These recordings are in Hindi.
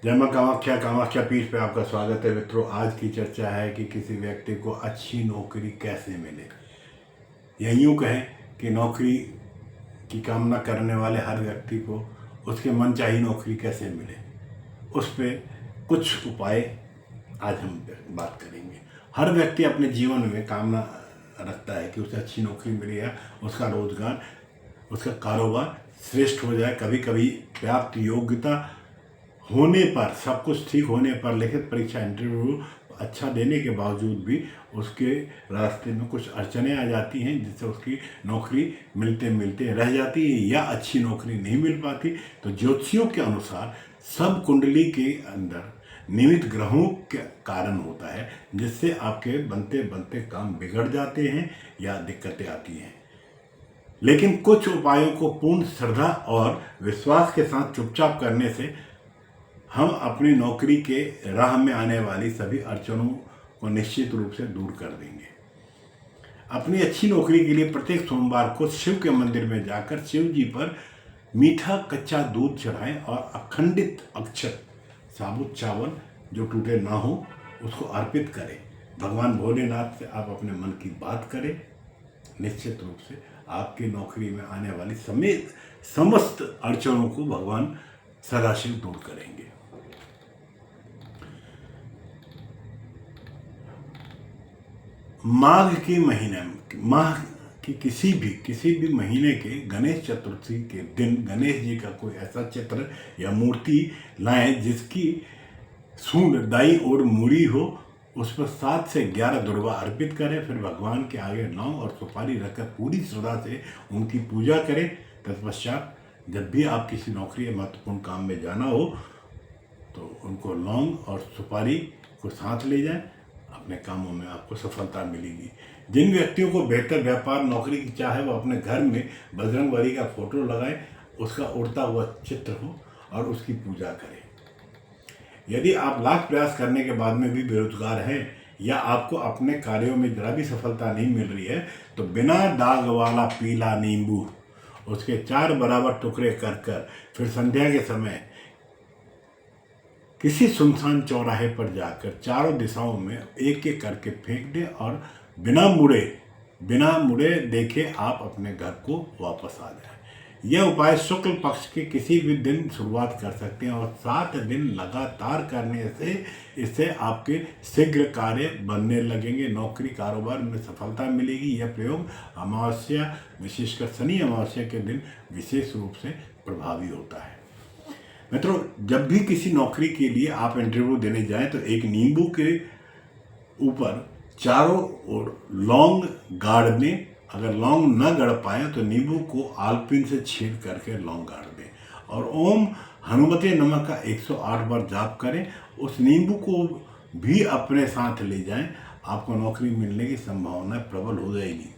जय मां कामाख्या कामाख्या पीठ पे आपका स्वागत है मित्रों। आज की चर्चा है कि किसी व्यक्ति को अच्छी नौकरी कैसे मिले, या यूँ कहें कि नौकरी की कामना करने वाले हर व्यक्ति को उसके मनचाही नौकरी कैसे मिले, उस पे कुछ उपाय आज हम बात करेंगे। हर व्यक्ति अपने जीवन में कामना रखता है कि उसे अच्छी नौकरी मिले या उसका रोजगार, उसका कारोबार श्रेष्ठ हो जाए। कभी कभी पर्याप्त योग्यता होने पर, सब कुछ ठीक होने पर, लिखित परीक्षा इंटरव्यू अच्छा देने के बावजूद भी उसके रास्ते में कुछ अड़चनें आ जाती हैं, जिससे उसकी नौकरी मिलते मिलते रह जाती है या अच्छी नौकरी नहीं मिल पाती। तो ज्योतिषियों के अनुसार सब कुंडली के अंदर नियमित ग्रहों के कारण होता है, जिससे आपके बनते बनते काम बिगड़ जाते हैं या दिक्कतें आती हैं। लेकिन कुछ उपायों को पूर्ण श्रद्धा और विश्वास के साथ चुपचाप करने से हम अपनी नौकरी के राह में आने वाली सभी अड़चनों को निश्चित रूप से दूर कर देंगे। अपनी अच्छी नौकरी के लिए प्रत्येक सोमवार को शिव के मंदिर में जाकर शिव जी पर मीठा कच्चा दूध चढ़ाएं और अखंडित अक्षत साबुत चावल जो टूटे ना हो उसको अर्पित करें। भगवान भोलेनाथ से आप अपने मन की बात करें। निश्चित रूप से आपकी नौकरी में आने वाली समेत समस्त अड़चनों को भगवान सदाशिव दूर करेंगे। माघ की किसी भी महीने के गणेश चतुर्थी के दिन गणेश जी का कोई ऐसा चित्र या मूर्ति लाएं जिसकी सूंड दाई और मुड़ी हो। उस पर 7 से 11 दुर्वा अर्पित करें। फिर भगवान के आगे लौंग और सुपारी रखकर पूरी श्रद्धा से उनकी पूजा करें। तत्पश्चात जब भी आप किसी नौकरी या महत्वपूर्ण काम में जाना हो तो उनको लौंग और सुपारी को साथ ले जाएं। अपने कामों में आपको सफलता मिलेगी। जिन व्यक्तियों को बेहतर व्यापार नौकरी की चाह है वो अपने घर में बजरंगबली का फोटो लगाएं, उसका उड़ता हुआ चित्र हो और उसकी पूजा करें। यदि आप लाख प्रयास करने के बाद में भी बेरोजगार हैं या आपको अपने कार्यों में जरा भी सफलता नहीं मिल रही है तो बिना दाग वाला पीला नींबू उसके 4 बराबर टुकड़े कर फिर संध्या के समय किसी सुनसान चौराहे पर जाकर चारों दिशाओं में एक एक करके फेंक दें और बिना मुड़े देखे आप अपने घर को वापस आ जाएं। यह उपाय शुक्ल पक्ष के किसी भी दिन शुरुआत कर सकते हैं और 7 दिन लगातार करने से इससे आपके शीघ्र कार्य बनने लगेंगे। नौकरी कारोबार में सफलता मिलेगी। यह प्रयोग अमावस्या, विशेषकर शनि अमावस्या के दिन विशेष रूप से प्रभावी होता है। मित्रों, जब भी किसी नौकरी के लिए आप इंटरव्यू देने जाएं तो एक नींबू के ऊपर चारों ओर लौंग गाड़ दें। अगर लौंग न गढ़ पाए तो नींबू को आलपिन से छेद करके लौंग गाड़ दें और ओम हनुमते नमः का 108 बार जाप करें। उस नींबू को भी अपने साथ ले जाएं। आपको नौकरी मिलने की संभावना प्रबल हो जाएगी।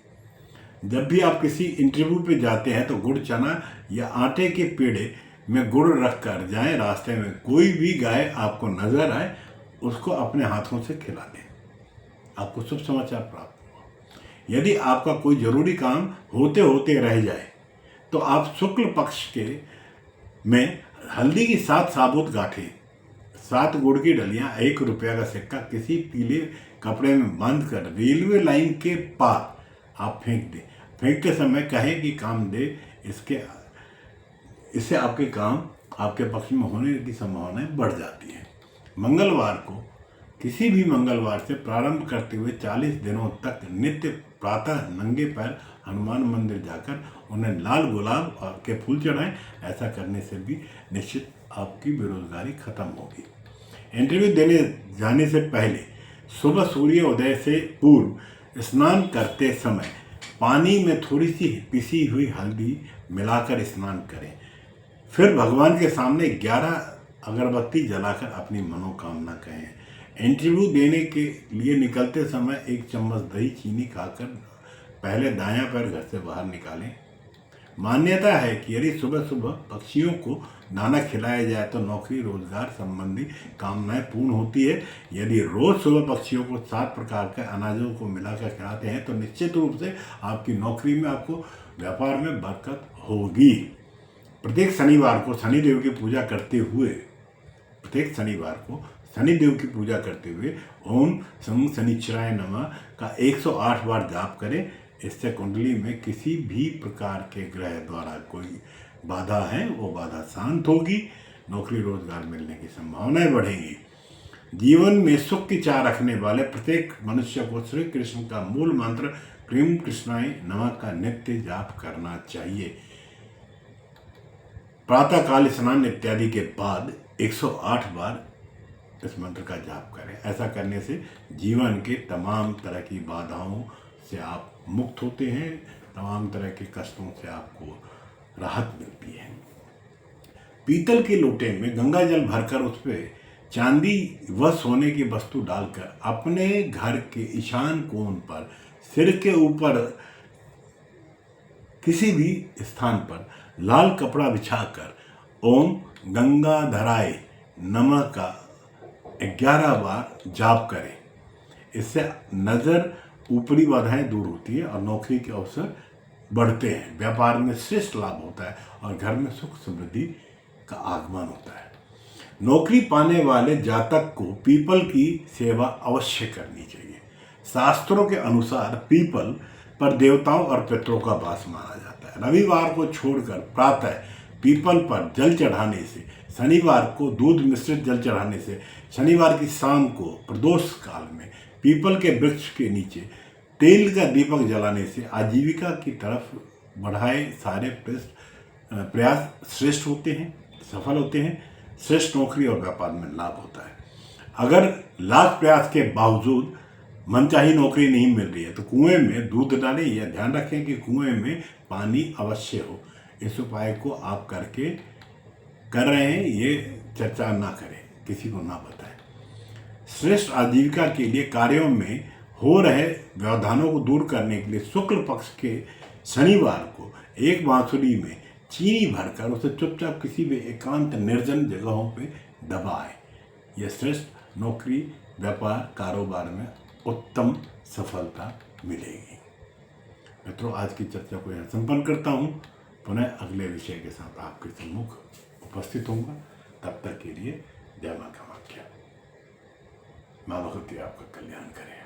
जब भी आप किसी इंटरव्यू पे जाते हैं तो गुड़ चना या आटे के पेड़े में गुड़ रख कर जाएं। रास्ते में कोई भी गाय आपको नजर आए उसको अपने हाथों से खिला दें, आपको शुभ समाचार प्राप्त होगा। यदि आपका कोई जरूरी काम होते होते रह जाए तो आप शुक्ल पक्ष के में हल्दी की 7 साबुत गांठें, 7 गुड़ की डलियां, 1 रुपया का सिक्का किसी पीले कपड़े में बांध कर रेलवे लाइन के पार आप फेंक दें। फेंकते समय कहें कि काम दे, इससे आपके काम आपके पक्ष में होने की संभावनाएं बढ़ जाती हैं। मंगलवार को किसी भी मंगलवार से प्रारंभ करते हुए 40 दिनों तक नित्य प्रातः नंगे पैर हनुमान मंदिर जाकर उन्हें लाल गुलाब और के फूल चढ़ाएं। ऐसा करने से भी निश्चित आपकी बेरोजगारी खत्म होगी। इंटरव्यू देने जाने से पहले सुबह सूर्योदय से पूर्व स्नान करते समय पानी में थोड़ी सी पिसी हुई हल्दी मिलाकर स्नान करें। फिर भगवान के सामने 11 अगरबत्ती जलाकर अपनी मनोकामना कहें। इंटरव्यू देने के लिए निकलते समय 1 चम्मच दही चीनी खाकर पहले दायां पैर घर से बाहर निकालें। मान्यता है कि यदि सुबह सुबह पक्षियों को दाना खिलाया जाए तो नौकरी रोजगार संबंधी कामनाएं पूर्ण होती है। यदि रोज सुबह पक्षियों को 7 प्रकार के अनाजों को मिलाकर खिलाते हैं तो निश्चित रूप से आपकी नौकरी में, आपको व्यापार में बरकत होगी। प्रत्येक शनिवार को शनिदेव की पूजा करते हुए प्रत्येक शनिवार को शनिदेव की पूजा करते हुए ओम सं शनिचराय नमः का 108 बार जाप करें। इससे कुंडली में किसी भी प्रकार के ग्रह द्वारा कोई बाधा है वो बाधा शांत होगी, नौकरी रोजगार मिलने की संभावनाएं बढ़ेंगी। जीवन में सुख की चाह रखने वाले प्रत्येक मनुष्य को श्री कृष्ण का मूल मंत्र क्रीम कृष्णाय नमः का नित्य जाप करना चाहिए। प्रातःकाल स्नान इत्यादि के बाद 108 बार इस मंत्र का जाप करें। ऐसा करने से जीवन के तमाम तरह की बाधाओं से आप मुक्त होते हैं, तमाम तरह के कष्टों से आपको राहत मिलती है। पीतल के लोटे में गंगा जल भरकर उस पर चांदी व सोने की वस्तु डालकर अपने घर के ईशान कोण पर सिर के ऊपर किसी भी स्थान पर लाल कपड़ा बिछाकर ओम गंगाधराय नमः का 11 बार जाप करें। इससे नज़र ऊपरी बाधाएं दूर होती है और नौकरी के अवसर बढ़ते हैं, व्यापार में श्रेष्ठ लाभ होता है और घर में सुख समृद्धि का आगमन होता है। नौकरी पाने वाले जातक को पीपल की सेवा अवश्य करनी चाहिए। शास्त्रों के अनुसार पीपल पर देवताओं और पितरों का वास माना जाता है। रविवार को छोड़कर प्रातः पीपल पर जल चढ़ाने से, शनिवार को दूध मिश्रित जल चढ़ाने से, शनिवार की शाम को प्रदोष काल में पीपल के वृक्ष के नीचे तेल का दीपक जलाने से आजीविका की तरफ बढ़ाए सारे प्रयास श्रेष्ठ होते हैं, सफल होते हैं। श्रेष्ठ नौकरी और व्यापार में लाभ होता है। अगर लाख प्रयास के बावजूद मनचाही नौकरी नहीं मिल रही है तो कुएं में दूध डालें। यह ध्यान रखें कि कुएं में पानी अवश्य हो। इस उपाय को आप करके कर रहे हैं, ये चर्चा ना करें, किसी को ना बताएं। श्रेष्ठ आजीविका के लिए कार्यों में हो रहे व्यवधानों को दूर करने के लिए शुक्ल पक्ष के शनिवार को एक बांसुरी में चीनी भरकर उसे चुपचाप किसी भी एकांत निर्जन जगहों पे दबाएं। यह श्रेष्ठ नौकरी, व्यापार, कारोबार में उत्तम सफलता मिलेगी। मित्रों, आज की चर्चा को यहाँ संपन्न करता हूँ। पुनः अगले विषय के साथ आपके सम्मुख उपस्थित होऊंगा। तब तक के लिए जय मां कामाख्या। मां भगवती आपका कल्याण करें।